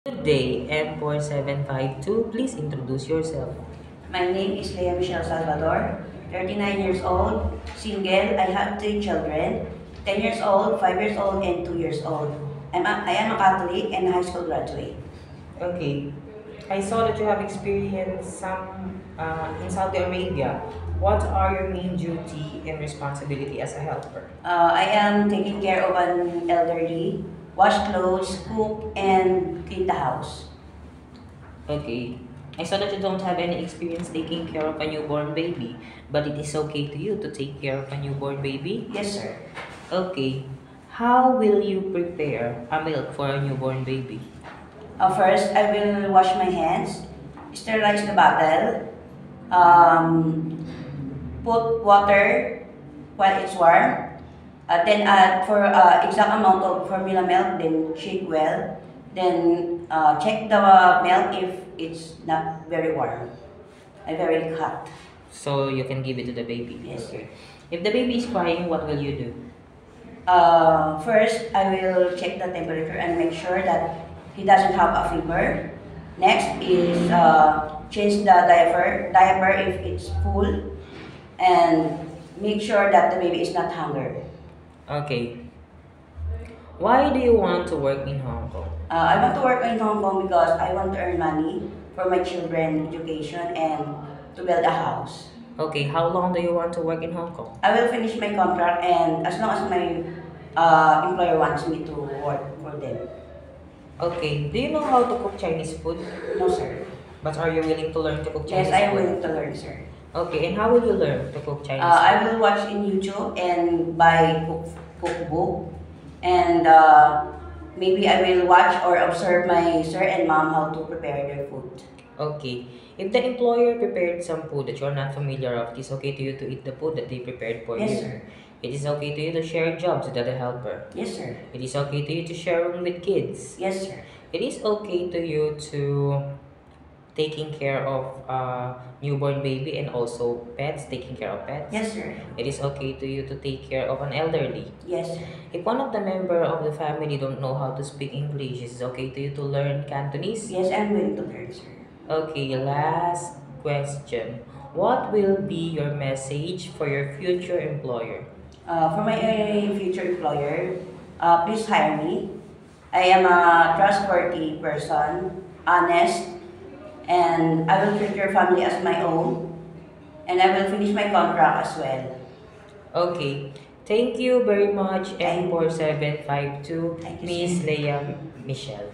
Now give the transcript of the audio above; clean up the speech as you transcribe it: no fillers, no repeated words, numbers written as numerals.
Good day, M4752. Please introduce yourself. My name is Leah Michelle Salvador, 39 years old, single. I have three children, 10 years old, 5 years old, and 2 years old. I am a Catholic and a high school graduate. Okay. I saw that you have experienced some in Saudi Arabia. What are your main duty and responsibility as a helper? I am taking care of an elderly, wash clothes, cook, and clean the house. Okay. I saw that you don't have any experience taking care of a newborn baby, but it is okay to you to take care of a newborn baby? Yes, sir. Okay. How will you prepare a milk for a newborn baby? First, I will wash my hands, sterilize the bottle, um, put water while it's warm, then add for exact amount of formula milk, then shake well, then check the milk if it's not very warm and very hot. So you can give it to the baby. Yes, sir. Okay. If the baby is crying, what will you do? First, I will check the temperature and make sure that he doesn't have a fever. Next is change the diaper if it's full, and make sure that the baby is not hungry. Okay. Why do you want to work in Hong Kong? I want to work in Hong Kong because I want to earn money for my children education and to build a house. Okay, how long do you want to work in Hong Kong? I will finish my contract and as long as my employer wants me to work for them. Okay, do you know how to cook Chinese food? No, sir. But are you willing to learn to cook Chinese Yes, I am food? willing to learn, sir. Okay, and how will you learn to cook Chinese I food? will watch in YouTube and buy cookbook, and maybe I will watch or observe my sir and mom how to prepare their food. Okay, if the employer prepared some food that you're not familiar of, it is okay to you to eat the food that they prepared for Yes, you. sir. It is okay to you to share jobs with other helper. Yes, sir. It is okay to you to share room with kids. Yes, sir. It is okay to you to taking care of a newborn baby and also pets, taking care of pets. Yes, sir. It is okay to you to take care of an elderly. Yes, sir. If one of the member of the family don't know how to speak English, is it okay to you to learn Cantonese? Yes, I'm willing to learn, sir. Okay, last question. What will be your message for your future employer? For my future employer, please hire me. I am a trustworthy person, honest, and I will treat your family as my own, and I will finish my contract as well. Okay. Thank you very much, Thank M4752, Thank you, Miss sir. Leia Michelle.